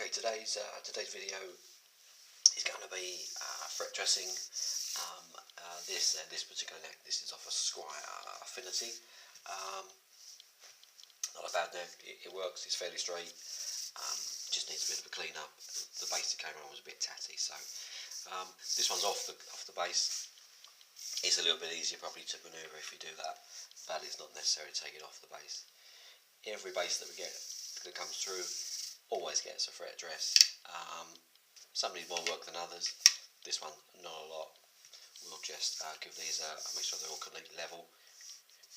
Okay, today's video is going to be fret dressing. This particular neck, this is off a Squire Affinity. Not a bad neck. It works. It's fairly straight. Just needs a bit of a clean up. The base that came on was a bit tatty, so this one's off the base. It's a little bit easier probably to manoeuvre if you do that, but it's not necessary to take it off the base. Every base that we get that comes through always gets a fret dress. Some need more work than others. This one, not a lot. We'll just give these make sure they're all completely level.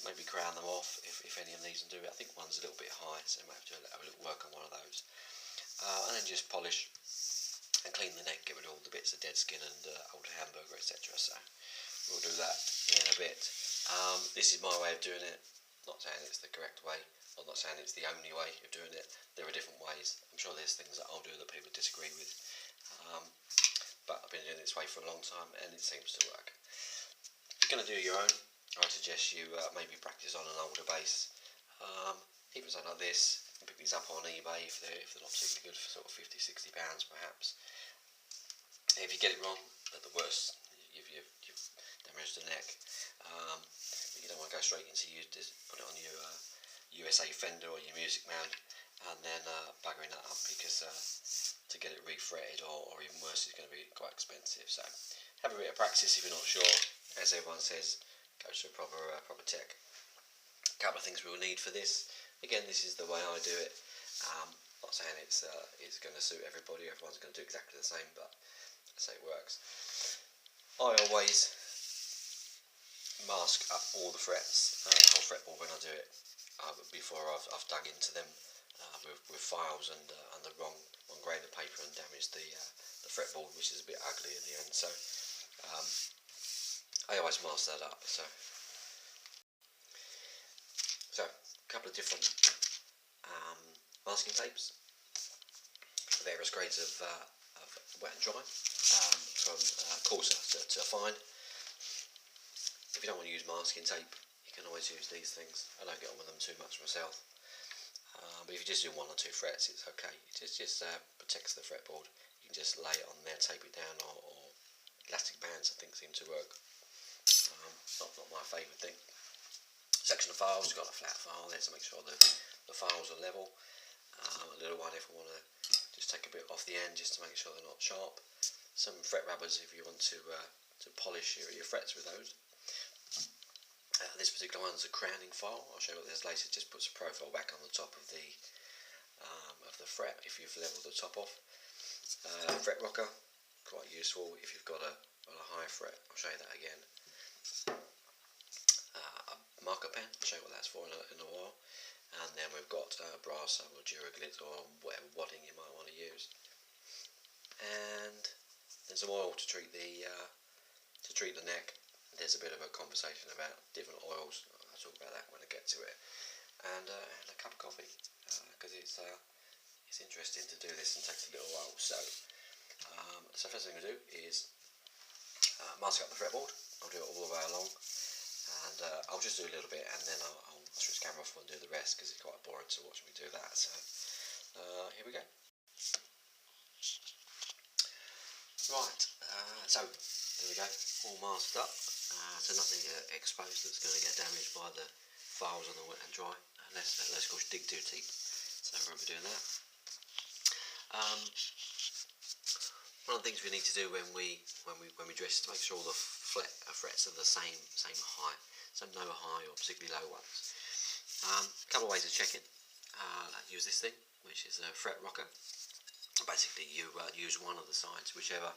Maybe crown them off if any of these can do it. I think one's a little bit high, so we might have to have a little work on one of those. And then just polish and clean the neck, get rid of all the bits of dead skin and old hamburger, etc. So we'll do that in a bit. This is my way of doing it. Not saying it's the correct way. I'm not saying it's the only way of doing it. There are different ways. I'm sure there's things that I'll do that people disagree with. But I've been doing it this way for a long time and it seems to work. If you're going to do your own, I'd suggest you maybe practice on an older base. Even something like this, you pick these up on eBay if they're not particularly good, for sort of £50–60 perhaps. If you get it wrong, at the worst, you've damaged the neck. But you don't want to go straight into put it on your USA Fender or your Music Man and then buggering that up, because to get it refretted or even worse, it's going to be quite expensive. So have a bit of practice if you're not sure. As everyone says, go to a proper tech. A couple of things we'll need for this. Again, this is the way I do it. Not saying it's going to suit everybody. Everyone's going to do exactly the same, but that's how it works. I always mask up all the frets, the whole fretboard when I do it. Before I've dug into them with files and the wrong grain of paper and damaged the fretboard, which is a bit ugly at the end. So I always mask that up. So a couple of different masking tapes, various grades of wet and dry, from coarser to fine. If you don't want to use masking tape, you can always use these things. I don't get on with them too much myself, but if you just do one or two frets, it's okay. It just protects the fretboard. You can just lay it on there, tape it down, or elastic bands I think seem to work. Not my favourite thing. Section of files, you've got a flat file there to make sure the files are level. A little one if I want to just take a bit off the end just to make sure they're not sharp. Some fret rubbers if you want to polish your frets with those. This particular one's a crowning file. I'll show you what this later. It just puts a profile back on the top of the fret if you've leveled the top off. Fret rocker, quite useful if you've got a high fret. I'll show you that again. A marker pen. I'll show you what that's for in a while. And then we've got brass or Duraglit or whatever wadding you might want to use. And there's some oil to treat the neck. There's a bit of a conversation about different oils. I'll talk about that when I get to it. And a cup of coffee, because it's interesting to do this and takes a little while. So first thing we do is mask up the fretboard. I'll do it all the way along, and I'll just do a little bit, and then I'll switch the camera off and do the rest, because it's quite boring to watch me do that. So here we go. Right, so there we go, all masked up. So nothing exposed that's going to get damaged by the files on the wet and dry, unless of course dig too deep. So I won't be doing that. One of the things we need to do when we dress is to make sure all the frets are the same height, so no high or particularly low ones. A couple of ways of checking. Use this thing, which is a fret rocker. Basically, you use one of the sides, whichever,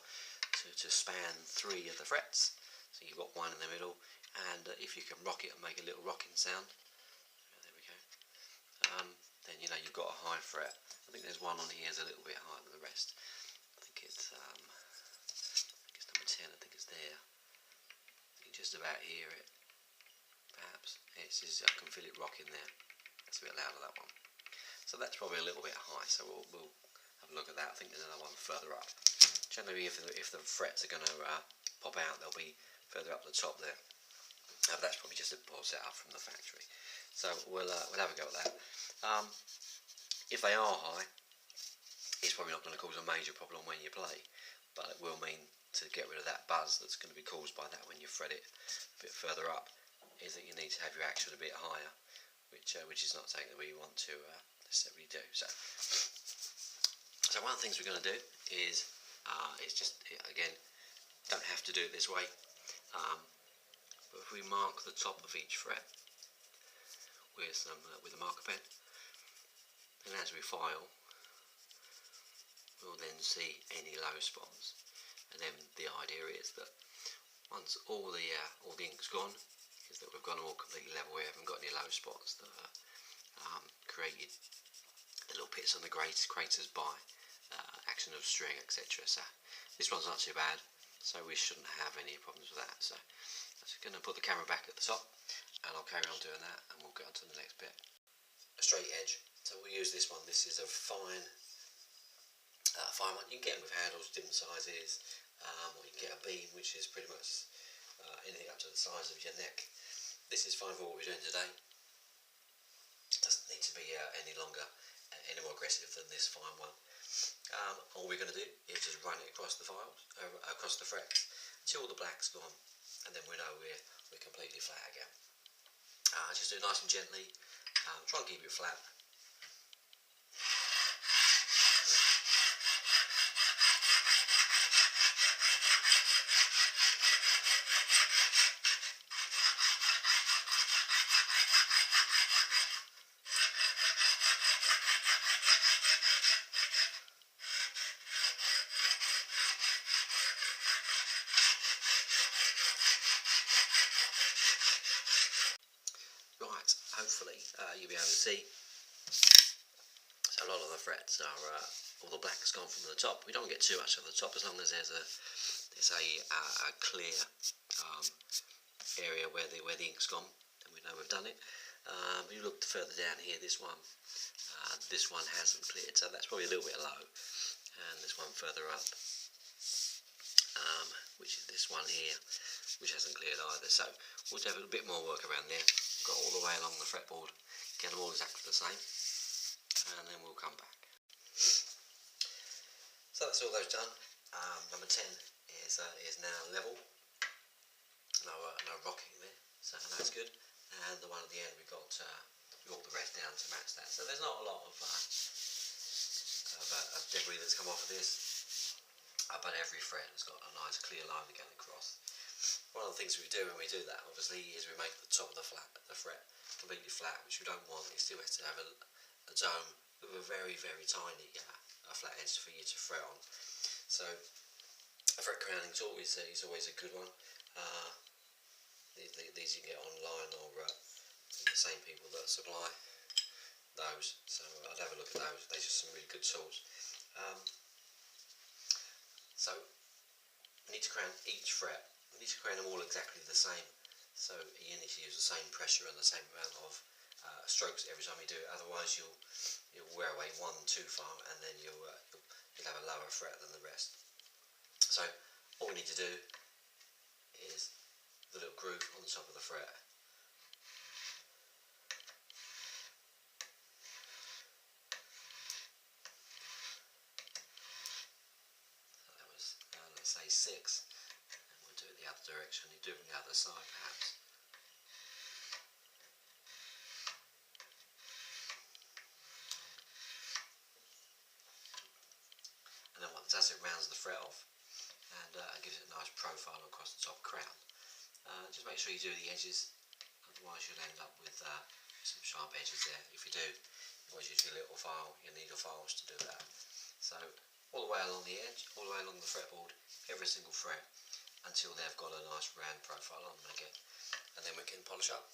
to span 3 of the frets. So you've got one in the middle, and if you can rock it and make a little rocking sound, there we go, then you know you've got a high fret. I think there's one on here is a little bit higher than the rest. I think it's number 10, I think it's there. You can just about hear it, perhaps. I can feel it rocking there. It's a bit louder, that one. So that's probably a little bit high, so we'll have a look at that. I think there's another one further up. Generally, if the frets are going to pop out, they'll be further up the top there. That's probably just a poor setup from the factory. So we'll have a go at that. If they are high, it's probably not going to cause a major problem when you play, but it will mean to get rid of that buzz that's going to be caused by that when you fret it a bit further up, is that you need to have your action a bit higher, which is not something that we want to necessarily do. So one of the things we're going to do is just, again, don't have to do it this way, but if we mark the top of each fret with a marker pen, and as we file, we'll then see any low spots. And then the idea is that once all the ink's gone, is that we've gone all completely level. We haven't got any low spots that are created, the little pits on the craters by action of string, etc. So this one's not too bad, so we shouldn't have any problems with that. So I'm just going to put the camera back at the top, and I'll carry on doing that, and we'll get on to the next bit. A straight edge. So we'll use this one. This is a fine one. You can get them with handles, different sizes, or you can get a beam, which is pretty much anything up to the size of your neck. This is fine for what we're doing today. It doesn't need to be any longer, any more aggressive than this fine one. All we're going to do is just run it across the files, across the frets, until all the black's gone, and then we know we're completely flat again. Just do it nice and gently. Try and keep it flat. Right, hopefully you'll be able to see. So a lot of the frets are, all the black's gone from the top. We don't get too much of the top, as long as there's a clear area where the ink's gone, and we know we've done it. You look further down here, this one hasn't cleared, so that's probably a little bit low. And this one further up, which is this one here, which hasn't cleared either. So we'll have a bit more work around there. We've got all the way along the fretboard, get them all exactly the same, and then we'll come back. So that's all those done. Number 10 is now level. No rocking there, so that's good. And the one at the end, we've got all the rest down to match that. So there's not a lot of debris that's come off of this, but every fret has got a nice clear line going across. One of the things we do when we do that, obviously, is we make the top of the fret completely flat, which we don't want. It still has to have a dome with a very, very tiny flat edge for you to fret on. So a fret crowning tool is always a good one. These you can get online, or the same people that supply those. So I'd have a look at those. They're just some really good tools. So we need to crown each fret. We need to crown them all exactly the same. So you need to use the same pressure and the same amount of strokes every time you do it. Otherwise, you'll wear away one too far, and then you'll have a lower fret than the rest. So all we need to do is the little groove on the top of the fret. So that was, let's say 6, and we'll do it the other direction. You do it on the other side, perhaps. And then once as it rounds the fret off, and gives it a nice profile across the top crown. Just make sure you do the edges, otherwise you'll end up with some sharp edges there. If you do, you always use your little file, your needle files to do that. So all the way along the edge, all the way along the fretboard, every single fret, until they've got a nice round profile on them again, and then we can polish up.